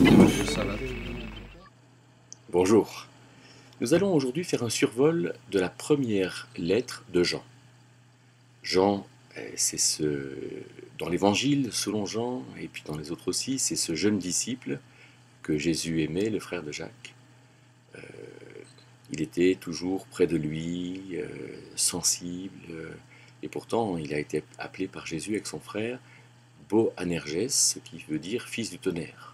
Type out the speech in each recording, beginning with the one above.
Ça va. Bonjour. Nous allons aujourd'hui faire un survol de la première lettre de Jean. Jean, c'est dans l'Évangile, selon Jean, et puis dans les autres aussi, c'est ce jeune disciple que Jésus aimait, le frère de Jacques. Il était toujours près de lui, sensible, et pourtant il a été appelé par Jésus avec son frère Boanerges, ce qui veut dire fils du tonnerre.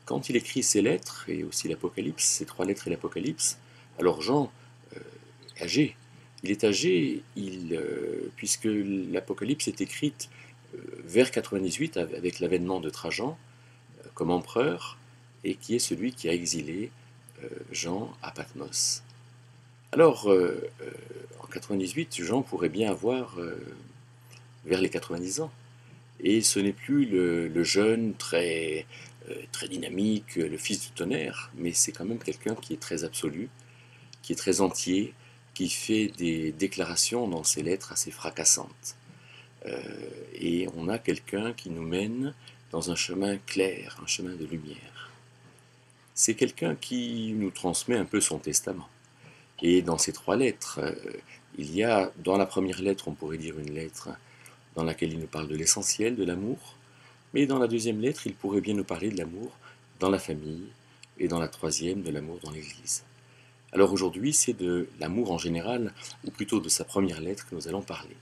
Quand il écrit ces lettres, et aussi l'Apocalypse, ces trois lettres et l'Apocalypse, alors Jean est âgé. Il est âgé, puisque l'Apocalypse est écrite vers 98 avec l'avènement de Trajan comme empereur, et qui est celui qui a exilé Jean à Patmos. Alors, en 98, Jean pourrait bien avoir vers les 90 ans. Et ce n'est plus le jeune très dynamique, le fils du tonnerre, mais c'est quand même quelqu'un qui est très absolu, qui est très entier, qui fait des déclarations dans ses lettres assez fracassantes. Et on a quelqu'un qui nous mène dans un chemin clair, un chemin de lumière. C'est quelqu'un qui nous transmet un peu son testament. Et dans ces trois lettres, il y a, dans la première lettre, on pourrait dire une lettre dans laquelle il nous parle de l'essentiel, de l'amour, mais dans la deuxième lettre, il pourrait bien nous parler de l'amour dans la famille, et dans la troisième, de l'amour dans l'Église. Alors aujourd'hui, c'est de l'amour en général, ou plutôt de sa première lettre que nous allons parler.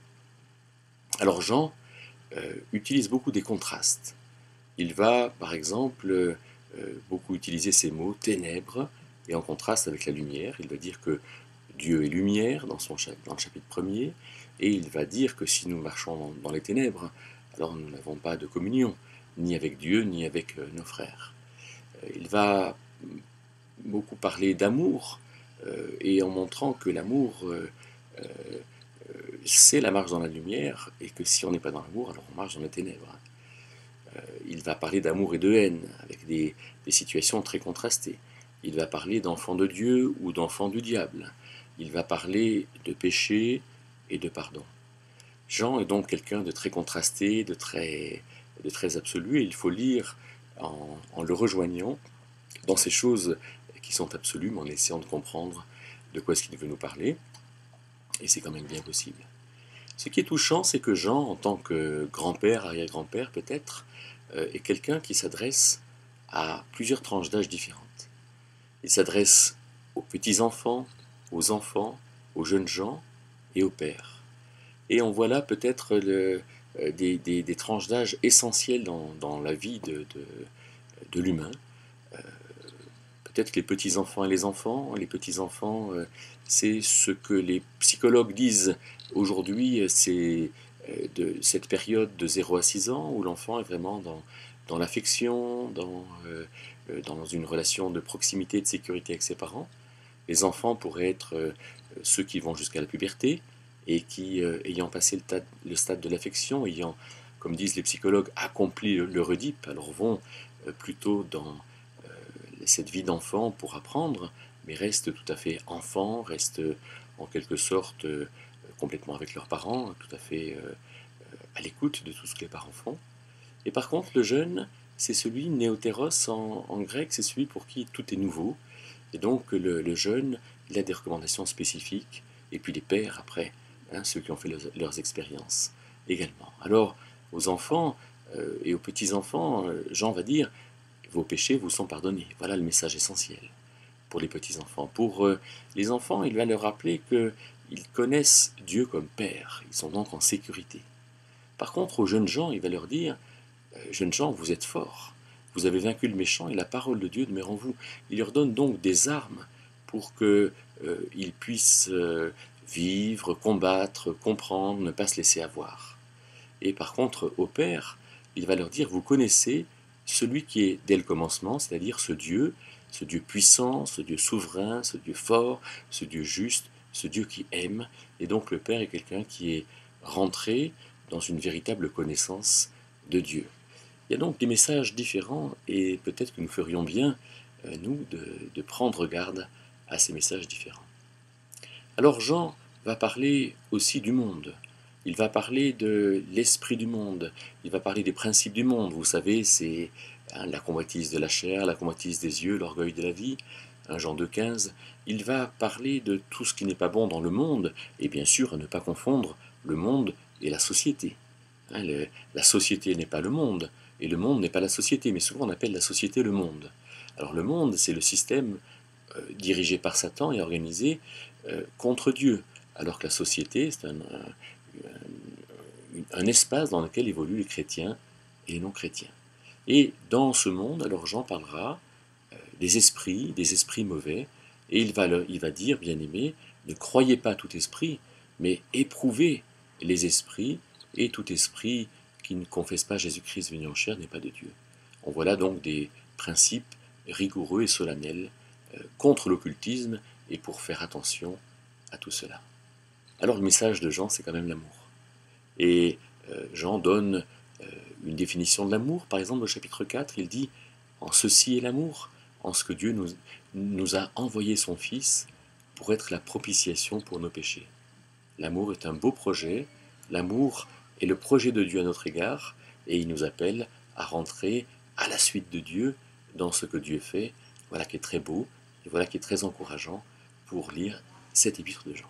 Alors Jean utilise beaucoup des contrastes. Il va, par exemple, beaucoup utiliser ces mots ténèbres, et en contraste avec la lumière, il va dire que Dieu est lumière dans le chapitre premier, et il va dire que si nous marchons dans les ténèbres, alors nous n'avons pas de communion, ni avec Dieu, ni avec nos frères. Il va beaucoup parler d'amour, et en montrant que l'amour, c'est la marche dans la lumière, et que si on n'est pas dans l'amour, alors on marche dans les ténèbres. Il va parler d'amour et de haine, avec des situations très contrastées. Il va parler d'enfants de Dieu ou d'enfants du diable. Il va parler de péché et de pardon. Jean est donc quelqu'un de très contrasté, de très absolu, et il faut lire en le rejoignant dans ces choses qui sont absolues, mais en essayant de comprendre de quoi est-ce qu'il veut nous parler, et c'est quand même bien possible. Ce qui est touchant, c'est que Jean, en tant que grand-père, arrière-grand-père peut-être, est quelqu'un qui s'adresse à plusieurs tranches d'âge différentes. Il s'adresse aux petits-enfants, aux jeunes gens et aux pères. Et on voit là peut-être des tranches d'âge essentielles dans la vie de l'humain. Peut-être que les petits-enfants et les petits-enfants, c'est ce que les psychologues disent aujourd'hui, c'est de cette période de 0 à 6 ans où l'enfant est vraiment dans l'affection, dans une relation de proximité et de sécurité avec ses parents. Les enfants pourraient être ceux qui vont jusqu'à la puberté et qui, ayant passé le stade de l'affection, ayant, comme disent les psychologues, accompli leur Oedipe, alors vont plutôt dans cette vie d'enfant pour apprendre, mais restent tout à fait enfants, restent en quelque sorte complètement avec leurs parents, tout à fait à l'écoute de tout ce que les parents font. Et par contre, le jeune, c'est celui, néotéros en grec, c'est celui pour qui tout est nouveau. Et donc le jeune, il a des recommandations spécifiques, et puis les pères après, hein, ceux qui ont fait leurs expériences également. Alors, aux enfants et aux petits-enfants, Jean va dire, vos péchés vous sont pardonnés. Voilà le message essentiel pour les petits-enfants. Pour les enfants, il va leur rappeler qu'ils connaissent Dieu comme Père. Ils sont donc en sécurité. Par contre, aux jeunes gens, il va leur dire, jeunes gens, vous êtes forts. Vous avez vaincu le méchant et la parole de Dieu demeure en vous. Il leur donne donc des armes pour qu'ils puissent vivre, combattre, comprendre, ne pas se laisser avoir. Et par contre, au Père, il va leur dire, vous connaissez celui qui est dès le commencement, c'est-à-dire ce Dieu puissant, ce Dieu souverain, ce Dieu fort, ce Dieu juste, ce Dieu qui aime. Et donc le Père est quelqu'un qui est rentré dans une véritable connaissance de Dieu. Il y a donc des messages différents et peut-être que nous ferions bien, nous, de prendre garde à ces messages différents. Alors Jean va parler aussi du monde. il va parler de l'esprit du monde, il va parler des principes du monde. Vous savez, c'est la convoitise de la chair, la convoitise des yeux, l'orgueil de la vie, 1 Jean 2,15. Il va parler de tout ce qui n'est pas bon dans le monde, et bien sûr à ne pas confondre le monde et la société. La société n'est pas le monde, et le monde n'est pas la société, mais souvent on appelle la société le monde. Alors le monde, c'est le système dirigé par Satan et organisé contre Dieu, alors que la société, c'est un espace dans lequel évoluent les chrétiens et les non-chrétiens. Et dans ce monde, alors Jean parlera des esprits mauvais, et il va dire, bien-aimés, ne croyez pas tout esprit, mais éprouvez les esprits, et tout esprit qui ne confesse pas Jésus-Christ venu en chair n'est pas de Dieu. On voit là donc des principes rigoureux et solennels contre l'occultisme et pour faire attention à tout cela. Alors le message de Jean, c'est quand même l'amour. Et Jean donne une définition de l'amour, par exemple au chapitre 4, il dit « En ceci est l'amour, en ce que Dieu nous a envoyé son Fils pour être la propitiation pour nos péchés. » L'amour est un beau projet, l'amour est le projet de Dieu à notre égard, et il nous appelle à rentrer à la suite de Dieu dans ce que Dieu fait. Voilà qui est très beau, et voilà qui est très encourageant pour lire cet épître de Jean.